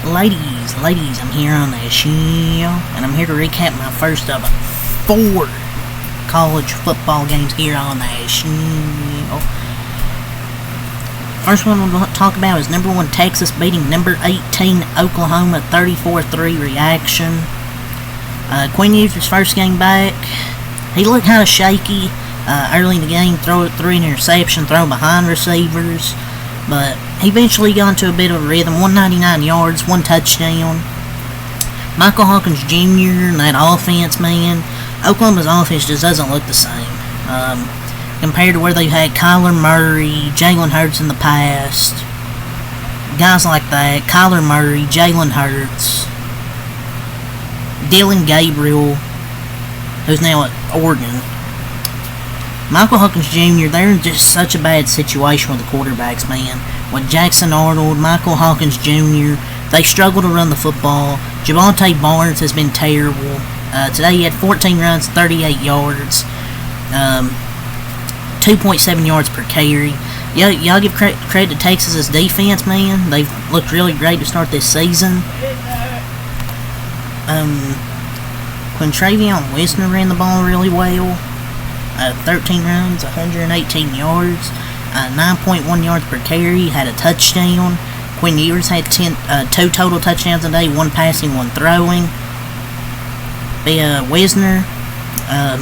Ladies, I'm here on the show, and I'm here to recap my first of 4 college football games here on the show. First one we'll talk about is number 1 Texas beating number 18 Oklahoma 34-3 reaction. Quinn Ewers' first game back, he looked kind of shaky early in the game, threw an interception, thrown behind receivers, but he eventually got into a bit of a rhythm. 199 yards, 1 touchdown. Michael Hawkins Jr. and that offense, man, Oklahoma's offense just doesn't look the same. Compared to where they've had Kyler Murray, Jalen Hurts in the past. Guys like that, Kyler Murray, Jalen Hurts, Dylan Gabriel, who's now at Oregon. Michael Hawkins Jr., they're in just such a bad situation with the quarterbacks, man. With Jackson Arnold, Michael Hawkins Jr., they struggle to run the football. Javonte Barnes has been terrible. Today he had 14 runs, 38 yards, 2.7 yards per carry. Y'all give credit to Texas's defense, man. They've looked really great to start this season. Quintravion Wisner ran the ball really well. 13 runs, 118 yards, 9.1 yards per carry, had a touchdown. Quinn Ewers had 2 total touchdowns today, 1 passing, 1 throwing. Wisner, a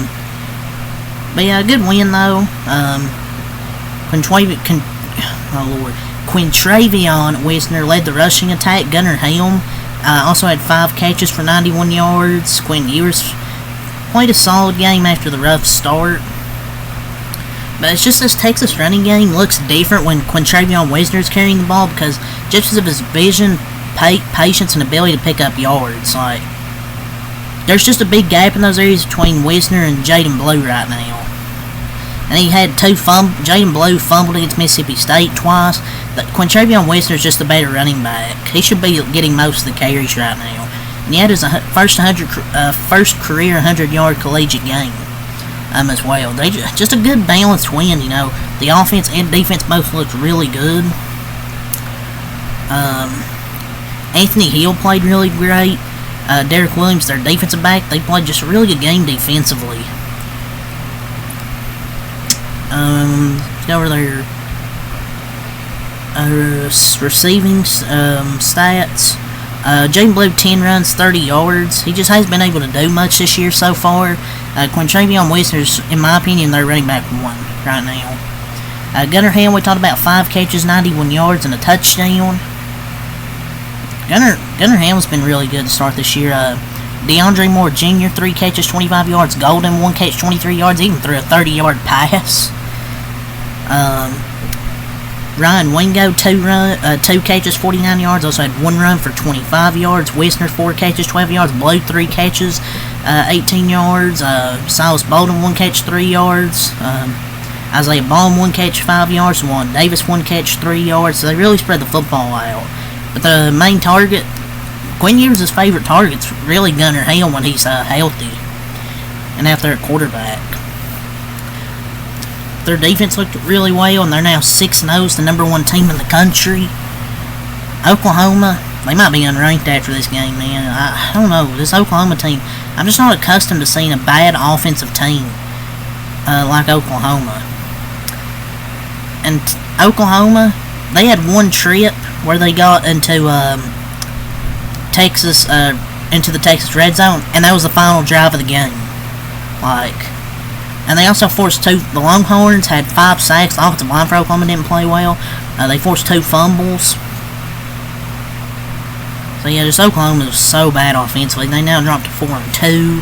good win though. Quintravion Wisner led the rushing attack. Gunnar Helm also had 5 catches for 91 yards. Quinn Ewers played a solid game after the rough start. But it's just this Texas running game looks different when Quintravion Wisner is carrying the ball, because just because of his vision, patience, and ability to pick up yards. Like, there's just a big gap in those areas between Wisner and Jaden Blue right now. And he had 2 Jaden Blue fumbled against Mississippi State twice. Quintravion Wisner is just a better running back. He should be getting most of the carries right now. And he had his first career 100-yard collegiate game as well. They just a good balanced win, you know. The offense and defense both looked really good. Anthony Hill played really great. Derek Williams, their defensive back, they played just a really good game defensively. Go over their receiving stats. Jaden Blue, 10 runs, 30 yards. He just hasn't been able to do much this year so far. Quintravion Wisner's, in my opinion, their running back 1 right now. Gunnar Helm, we talked about 5 catches, 91 yards, and a touchdown. Gunnar Helm's been really good to start this year. DeAndre Moore Jr., 3 catches, 25 yards. Golden, 1 catch, 23 yards. Even threw a 30-yard pass. Ryan Wingo, 2 catches, 49 yards. Also had 1 run for 25 yards. Wisner, 4 catches, 12 yards. Blue, 3 catches, 18 yards. Silas Bolden, 1 catch, 3 yards. Isaiah Baum, 1 catch, 5 yards. Juwan Davis, 1 catch, 3 yards. So they really spread the football out. But the main target, Quinn Ewers' favorite target's really Gunnar Helm when he's healthy and out there at quarterback. Their defense looked really well, and they're now 6-0, the number 1 team in the country. Oklahoma, they might be unranked after this game, man. I don't know, this Oklahoma team, I'm just not accustomed to seeing a bad offensive team like Oklahoma. And Oklahoma, they had 1 trip where they got into Texas, into the Texas red zone, and that was the final drive of the game. And they also forced 2. The Longhorns had 5 sacks. The offensive line for Oklahoma didn't play well. They forced 2 fumbles. So yeah, just Oklahoma was so bad offensively. They now dropped to 4-2.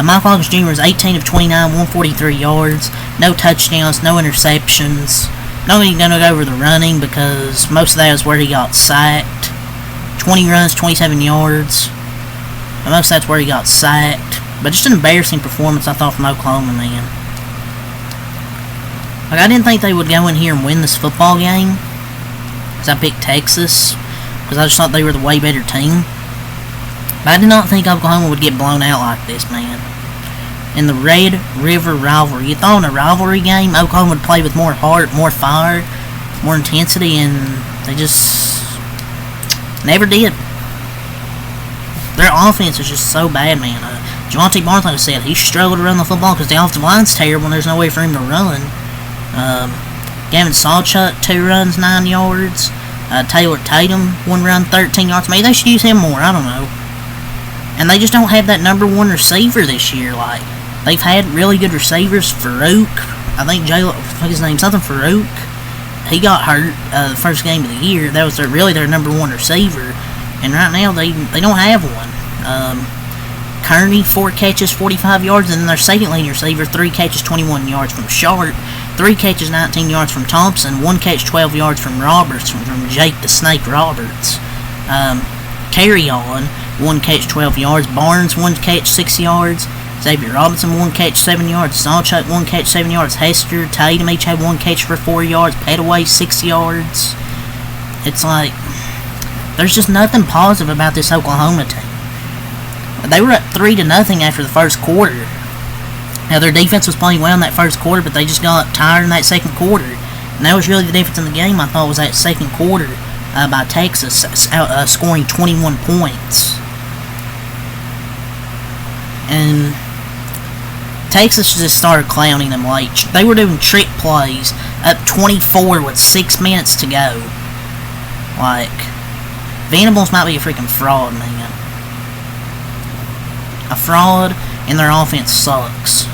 Michael Hawkins Jr. was 18 of 29, 143 yards, no touchdowns, no interceptions. Not even going to go over the running because most of that is where he got sacked. 20 runs, 27 yards. And most of that's where he got sacked. But just an embarrassing performance, I thought, from Oklahoma, man. I didn't think they would go in here and win this football game, because I picked Texas, because I just thought they were the way better team. But I did not think Oklahoma would get blown out like this, man. In the Red River rivalry, you thought in a rivalry game, Oklahoma would play with more heart, more fire, more intensity, and they just never did. their offense is just so bad, man. Javonte Bartholomew said he struggled to run the football because the offensive line's terrible and there's no way for him to run. Gavin Sawchuk, 2 runs, 9 yards. Taylor Tatum, 1 run, 13 yards. Maybe they should use him more, I don't know. And they just don't have that number 1 receiver this year. Like, they've had really good receivers. Farouk, I think his name, something Farouk. He got hurt the first game of the year. That was really their number 1 receiver. And right now, they don't have one. Kearney, 4 catches, 45 yards. And then their second leading receiver, 3 catches, 21 yards from Sharp. 3 catches, 19 yards from Thompson. 1 catch, 12 yards from Roberts, from Jake the Snake Roberts. Carry on, 1 catch, 12 yards. Barnes, 1 catch, 6 yards. Xavier Robinson, 1 catch, 7 yards. Sawchuk, 1 catch, 7 yards. Hester, Tatum each had 1 catch for 4 yards. Petaway, 6 yards. It's like, there's just nothing positive about this Oklahoma team. They were up 3-0 after the first quarter. Now, their defense was playing well in that first quarter, but they just got tired in that second quarter. And that was really the difference in the game, I thought, was that second quarter by Texas scoring 21 points. And Texas just started clowning them late. They were doing trick plays up 24 with 6 minutes to go. Like, Venables might be a freaking fraud, man. A fraud, and their offense sucks.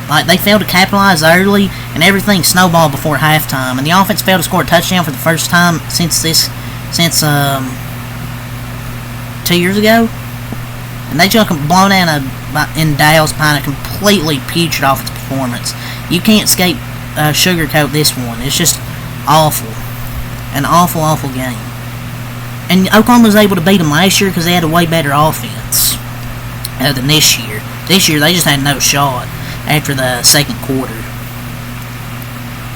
Like, they failed to capitalize early, and everything snowballed before halftime. And the offense failed to score a touchdown for the first time since 2 years ago. And they just got blown out in Dallas behind a completely putrid offensive performance. You can't sugarcoat this one. It's just awful. An awful, awful game. And Oklahoma was able to beat them last year because they had a way better offense than this year. This year, they just had no shot after the second quarter.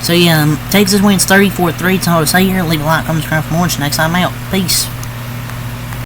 So, yeah, Texas wins 34-3. That's all I say here. Leave a like, comment, subscribe for more. Next time out. Peace.